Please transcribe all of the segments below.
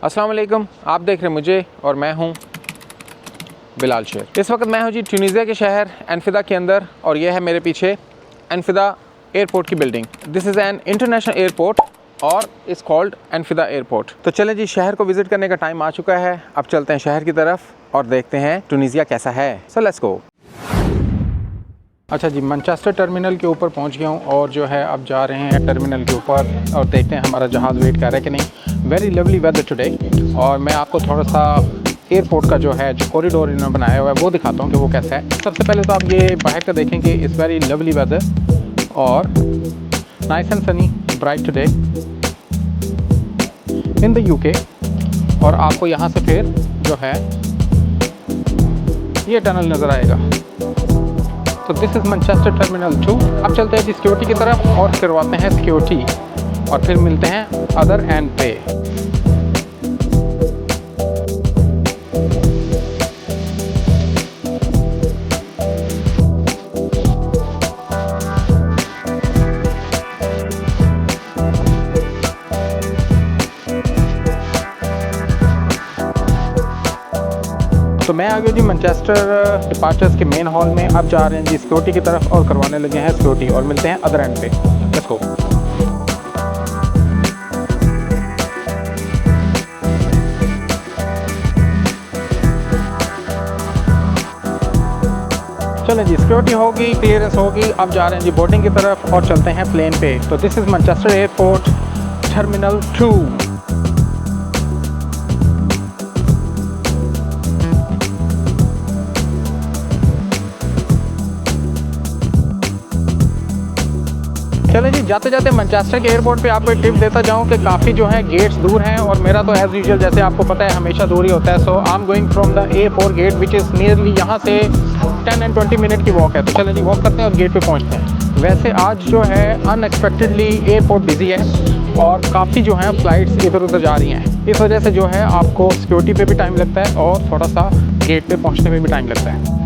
अस्सलाम वालेकुम, आप देख रहे हैं मुझे और मैं हूं बिलाल शेर। इस वक्त मैं हूं जी ट्यूनीसिया के शहर एनफिदा के अंदर और ये है मेरे पीछे एनफिदा एयरपोर्ट की building. This is an international airport और इज़ कॉल्ड एनफिदा एयरपोर्ट। तो चलें जी, शहर को विज़िट करने का टाइम आ चुका है। अब चलते हैं शहर की तरफ और देखते हैं ट्यूनीसिया कैसा है। So let's go. अच्छा जी, मैनचेस्टर टर्मिनल के ऊपर पहुंच गया हूं और जो है अब जा रहे हैं टर्मिनल के ऊपर और देखते हैं हमारा जहाज़ वेट कर रहा है कि नहीं। वेरी लवली वेदर टुडे और मैं आपको थोड़ा सा एयरपोर्ट का जो है जो कॉरिडोर इन्होंने बनाया हुआ है वो दिखाता हूं कि वो कैसा है। सबसे पहले तो आप ये बाहर का देखेंगे, इट्स वेरी लवली वेदर और nice and Sunny bright today in the UK. और आपको यहाँ से फिर जो है ये टनल नज़र आएगा। तो दिस इज़ मैनचेस्टर टर्मिनल 2। अब चलते हैं जी सिक्योरिटी की तरफ और करवाते हैं सिक्योरिटी और फिर मिलते हैं अदर एंड पे। तो मैं आ गया जी मैनचेस्टर डिपार्चर्स के मेन हॉल में। अब जा रहे हैं जी सिक्योरिटी की तरफ और करवाने लगे हैं सिक्योरिटी और मिलते हैं अदर एंड पे। Let's go. चलें जी, सिक्योरिटी होगी, क्लियरेंस होगी। अब जा रहे हैं जी बोर्डिंग की तरफ और चलते हैं प्लेन पे। तो this is Manchester airport terminal 2। चलें जी, जाते जाते मैनचेस्टर के एयरपोर्ट पे आपको एक टिप देता जाऊं कि काफ़ी जो है गेट्स दूर हैं और मेरा तो एज़ यूजुअल जैसे आपको पता है हमेशा दूर ही होता है। So I am going from the A4 gate which is nearly यहाँ से 10 and 20 मिनट की वॉक है। तो चलें जी, वॉक करते हैं और गेट पे पहुँचते हैं। वैसे आज जो है अनएक्सपेक्टेडली एयरपोर्ट बिजी है और काफ़ी जो है फ़्लाइट्स इधर उधर जा रही हैं। इस वजह से जो है आपको सिक्योरिटी पर भी टाइम लगता है और थोड़ा सा गेट पर पहुँचने में भी टाइम लगता है।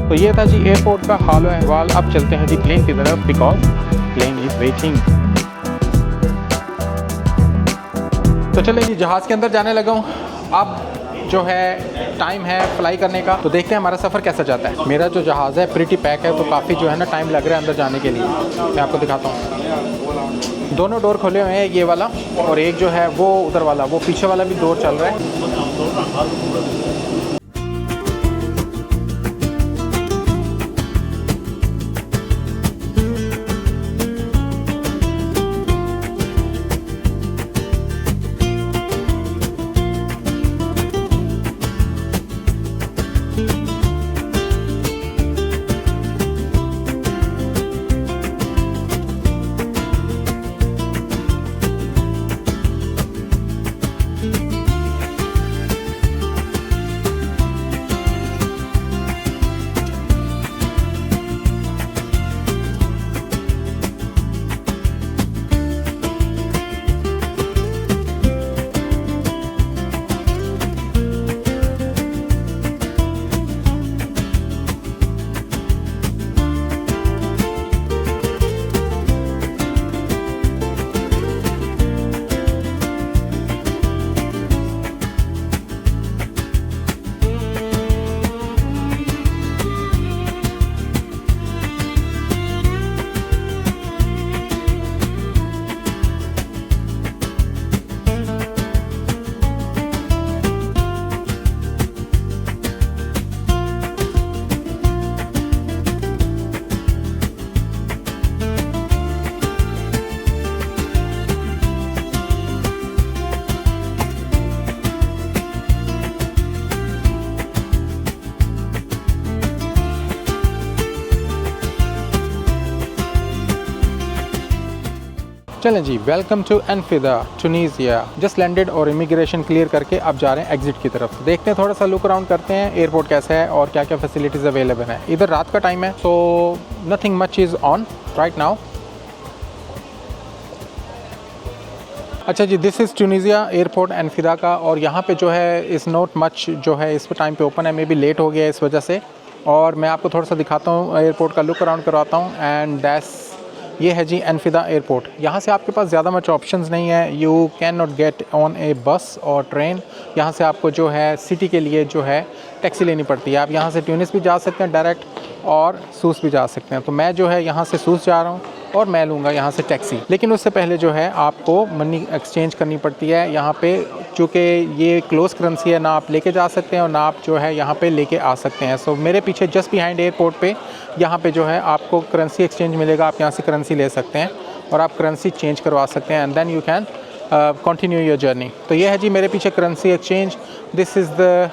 तो ये था जी एयरपोर्ट का हाल अहवाल। अब चलते हैं जी प्लेन की तरफ बिकॉज प्लेन इज़ वेटिंग। तो चलें जी, जहाज़ के अंदर जाने लगा हूँ। अब जो है टाइम है फ्लाई करने का, तो देखते हैं हमारा सफ़र कैसा जाता है। मेरा जो जहाज़ है प्रीटी पैक है तो काफ़ी जो है ना टाइम लग रहा है अंदर जाने के लिए। मैं आपको दिखाता हूँ। दोनों डोर खोले हुए हैं, ये वाला और एक जो है वो उधर वाला, वो पीछे वाला भी डोर चल रहा है। चलें जी, welcome to Enfidha Tunisia. Just landed और इमिग्रेशन क्लियर करके अब जा रहे हैं एग्जिट की तरफ। देखते हैं, थोड़ा सा लुक अराउंड करते हैं एयरपोर्ट कैसा है और क्या क्या फैसिलिटीज़ अवेलेबल हैं। इधर रात का टाइम है so nothing much is on right now. अच्छा जी, दिस इज़ ट्यूनीसिया एयरपोर्ट एनफिदा का, और यहाँ पे जो है इज़ नॉट मच जो है इस टाइम पे ओपन है, मे बी लेट हो गया है इस वजह से। और मैं आपको थोड़ा सा दिखाता हूँ, एयरपोर्ट का लुक अराउंड करवाता हूँ। एंड दैट्स ये है जी एनफिदा एयरपोर्ट। यहाँ से आपके पास ज़्यादा मच ऑप्शंस नहीं है, you can not get on a bus और ट्रेन। यहाँ से आपको जो है सिटी के लिए जो है टैक्सी लेनी पड़ती है। आप यहाँ से ट्यूनिस भी जा सकते हैं डायरेक्ट, और सूस भी जा सकते हैं। तो मैं जो है यहाँ से सूस जा रहा हूँ और मैं लूँगा यहाँ से टैक्सी। लेकिन उससे पहले जो है आपको मनी एक्सचेंज करनी पड़ती है यहाँ पे, चूँकि ये क्लोज करेंसी है, ना आप लेके जा सकते हैं और ना आप जो है यहाँ पे लेके आ सकते हैं। सो मेरे पीछे जस्ट बिहाइंड एयरपोर्ट पे यहाँ पे जो है आपको करेंसी एक्सचेंज मिलेगा। आप यहाँ से करेंसी ले सकते हैं और आप करेंसी चेंज करवा सकते हैं, and then you can continue your journey. तो ये है जी मेरे पीछे currency exchange. This is the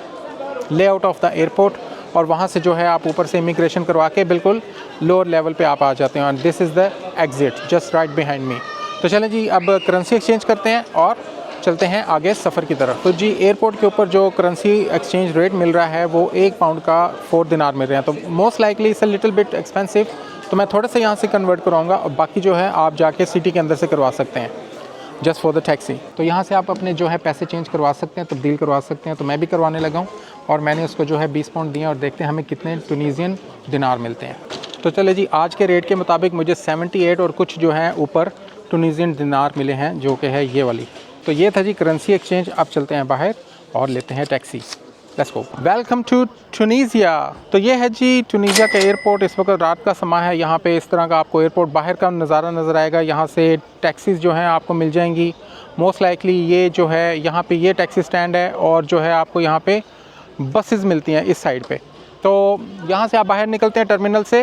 layout of the airport, और वहाँ से जो है आप ऊपर से इमिग्रेशन करवा के बिल्कुल लोअर लेवल पे आप आ जाते हैं। और this is the exit just right behind me. तो चलें जी, अब करेंसी एक्सचेंज करते हैं और चलते हैं आगे सफ़र की तरफ। तो जी एयरपोर्ट के ऊपर जो करेंसी एक्सचेंज रेट मिल रहा है वो 1 पाउंड का 4 दिनार मिल रहे हैं। तो most likely it's a little bit expensive, तो मैं थोड़े से यहाँ से कन्वर्ट करवाऊँगा, और बाकी जो है आप जाके सिटी के अंदर से करवा सकते हैं जस्ट फॉर द टैक्सी। तो यहाँ से आप अपने जो है पैसे चेंज करवा सकते हैं, तब्दील करवा सकते हैं। तो मैं भी करवाने लगा हूँ, और मैंने उसको जो है 20 पाउंड दिए, और देखते हैं हमें कितने ट्यूनीसियन दिनार मिलते हैं। तो चले जी, आज के रेट के मुताबिक मुझे 78 और कुछ जो है ऊपर ट्यूनीसियन दिनार मिले हैं, जो कि है ये वाली। तो ये था जी करेंसी एक्सचेंज। अब चलते हैं बाहर और लेते हैं taxi. Let's go. Welcome to Tunisia. तो ये है जी ट्यूनीसिया का एयरपोर्ट। इस वक्त रात का समय है। यहाँ पे इस तरह का आपको एयरपोर्ट बाहर का नज़ारा नज़र आएगा। यहाँ से टैक्सीज़ जो हैं आपको मिल जाएंगी। मोस्ट लाइकली ये जो है यहाँ पे ये टैक्सी स्टैंड है, और जो है आपको यहाँ पे बसेस मिलती हैं इस साइड पे। तो यहाँ से आप बाहर निकलते हैं टर्मिनल से,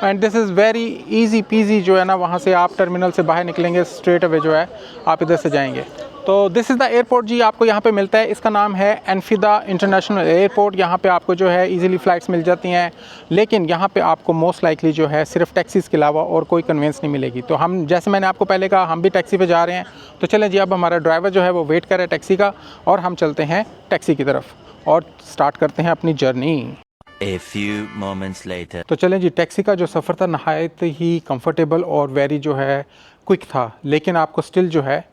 and this is very easy PG जो है ना, वहाँ से आप टर्मिनल से बाहर निकलेंगे, स्ट्रेट अवे जो है आप इधर से जाएंगे। तो दिस इज़ द एयरपोर्ट जी, आपको यहाँ पे मिलता है। इसका नाम है एनफिदा इंटरनेशनल एयरपोर्ट। यहाँ पे आपको जो है इजीली फ़्लाइट्स मिल जाती हैं, लेकिन यहाँ पे आपको मोस्ट लाइकली जो है सिर्फ टैक्सीज़ के अलावा और कोई कन्वेंस नहीं मिलेगी। तो हम, जैसे मैंने आपको पहले कहा, हम भी टैक्सी पे जा रहे हैं। तो चलें जी, अब हमारा ड्राइवर जो है वो वेट कर रहा है टैक्सी का, और हम चलते हैं टैक्सी की तरफ और स्टार्ट करते हैं अपनी journey. A few moments later. तो चलें जी, टैक्सी का जो सफ़र था नहायत ही कंफर्टेबल और वेरी जो है क्विक था, लेकिन आपको स्टिल जो है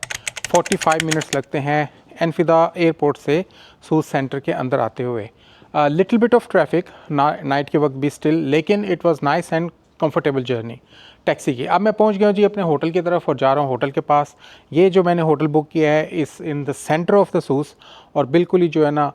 45 मिनट्स लगते हैं एनफिदा एयरपोर्ट से सूस सेंटर के अंदर आते हुए। Little bit of traffic night के वक्त भी स्टिल, लेकिन it was nice and comfortable journey taxi की। अब मैं पहुंच गया हूँ जी अपने होटल की तरफ और जा रहा हूँ होटल के पास। ये जो मैंने होटल बुक किया है इस in the centre of the Sousse, और बिल्कुल ही जो है ना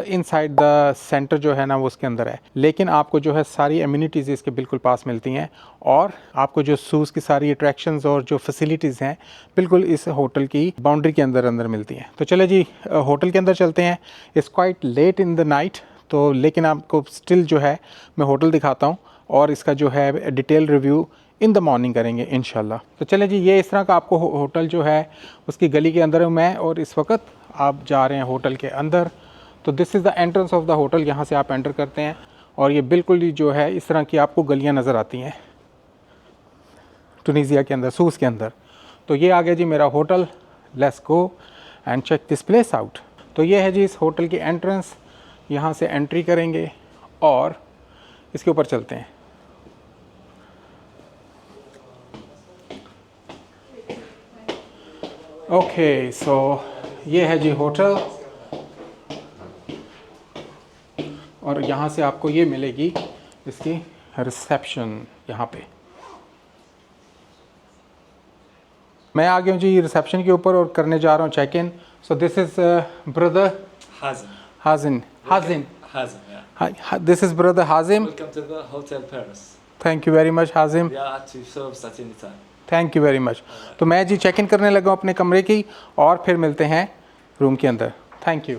इनसाइड द सेंटर जो है ना वो उसके अंदर है, लेकिन आपको जो है सारी एमिनिटीज़ इसके बिल्कुल पास मिलती हैं, और आपको जो सूस की सारी अट्रैक्शंस और जो फैसिलिटीज़ हैं बिल्कुल इस होटल की बाउंड्री के अंदर मिलती हैं। तो चले जी होटल के अंदर चलते हैं। It's quite late in the night, तो लेकिन आपको स्टिल जो है मैं होटल दिखाता हूँ, और इसका जो है detail review in the morning करेंगे इंशाल्लाह। तो चले जी, ये इस तरह का आपको होटल जो है उसकी गली के अंदर हूँ मैं, और इस वक्त आप जा रहे हैं होटल के अंदर। तो this is the entrance of the hotel. यहाँ से आप एंटर करते हैं, और ये बिल्कुल ही जो है इस तरह की आपको गलियाँ नज़र आती हैं ट्यूनीसिया के अंदर, सूस के अंदर। तो ये आ गया जी मेरा hotel. Let's go and check this place out. तो ये है जी इस होटल की एंट्रेंस। यहाँ से एंट्री करेंगे और इसके ऊपर चलते हैं। ओके, सो ये है जी होटल, और यहाँ से आपको ये मिलेगी इसकी रिसेप्शन। यहाँ पे मैं आ गया हूँ जी रिसेप्शन के ऊपर और करने जा रहा हूँ check in. So this is brother Hazem. This is brother Hazim. Welcome to the Hotel Paris. Thank you very much Hazim. We are at your service at any time. Thank you very much. तो मैं जी check in करने लगा हूँ अपने कमरे की, और फिर मिलते हैं रूम के अंदर। Thank you.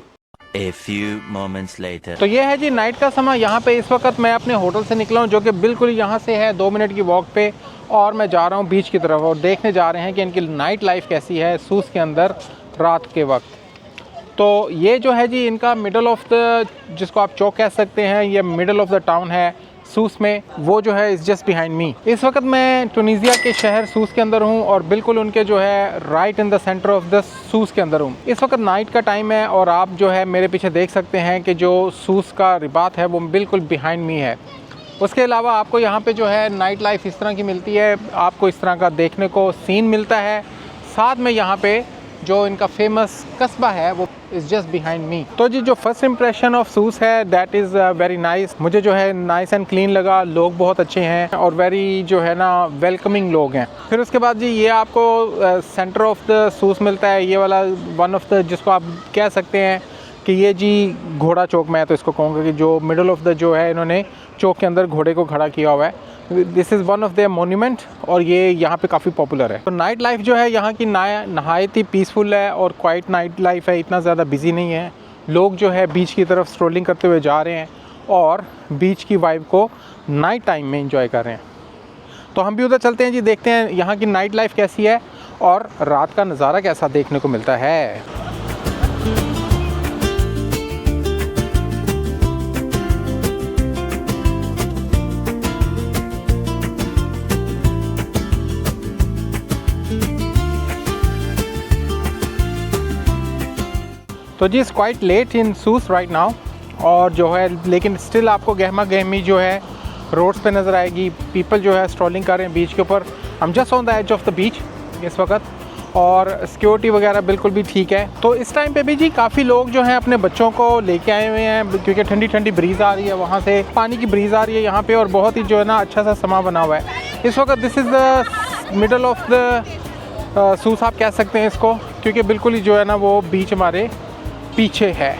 A few moments later. तो ये है जी नाइट का समय। यहाँ पे इस वक्त मैं अपने होटल से निकला हूँ, जो कि बिल्कुल यहाँ से है 2 मिनट की वॉक पे, और मैं जा रहा हूँ बीच की तरफ, और देखने जा रहे हैं कि इनकी नाइट लाइफ कैसी है सूस के अंदर रात के वक्त। तो ये जो है जी इनका मिडल ऑफ द, जिसको आप चौक कह सकते हैं, ये मिडल ऑफ द टाउन है सूस में, वो जो है इज़ जस्ट बिहाइंड मी। इस वक्त मैं ट्यूनीसिया के शहर सूस के अंदर हूँ, और बिल्कुल उनके जो है right in the centre of the Sousse के अंदर हूँ। इस वक्त नाइट का टाइम है, और आप जो है मेरे पीछे देख सकते हैं कि जो सूस का रिबात है वो बिल्कुल बिहाइंड मी है। उसके अलावा आपको यहाँ पे जो है नाइट लाइफ इस तरह की मिलती है, आपको इस तरह का देखने को सीन मिलता है। साथ में यहाँ पे जो इनका फेमस कस्बा है वो इज़ जस्ट बिहाइंड मी। तो जी जो फर्स्ट इंप्रेशन ऑफ सूस है दैट इज़ वेरी नाइस। मुझे जो है नाइस एंड क्लीन लगा, लोग बहुत अच्छे हैं और वेरी जो है ना वेलकमिंग लोग हैं। फिर उसके बाद जी ये आपको सेंटर ऑफ द सूस मिलता है, ये वाला वन ऑफ द जिसको आप कह सकते हैं कि ये जी घोड़ा चौक, मैं तो इसको कहूँगा कि जो मिडल ऑफ द जो है इन्होंने चौक के अंदर घोड़े को खड़ा किया हुआ है। This is one of their monument और ये यहाँ पे काफ़ी पॉपुलर है। तो नाइट लाइफ जो है यहाँ की नहायत ही पीसफुल है और क्वाइट नाइट लाइफ है, इतना ज़्यादा बिजी नहीं है। लोग जो है बीच की तरफ स्ट्रोलिंग करते हुए जा रहे हैं और बीच की वाइब को नाइट टाइम में इंजॉय कर रहे हैं। तो हम भी उधर चलते हैं जी, देखते हैं यहाँ की नाइट लाइफ कैसी है और रात का नज़ारा कैसा देखने को मिलता है। तो जी it's quite late in Sousse right now और जो है लेकिन स्टिल आपको गहमा गहमी जो है रोड्स पे नज़र आएगी। पीपल जो है स्ट्रॉलिंग कर रहे हैं बीच के ऊपर। हम just on the edge of the beach इस वक्त और सिक्योरिटी वगैरह बिल्कुल भी ठीक है। तो इस टाइम पे भी जी काफ़ी लोग जो हैं अपने बच्चों को लेके आए हुए हैं क्योंकि ठंडी ठंडी ब्रीज़ आ रही है, वहाँ से पानी की ब्रीज़ आ रही है यहाँ पे और बहुत ही जो है ना अच्छा सा समा बना हुआ है इस वक्त। This is the middle of the Suez आप कह सकते हैं इसको, क्योंकि बिल्कुल ही जो है ना वो बीच हमारे पीछे है।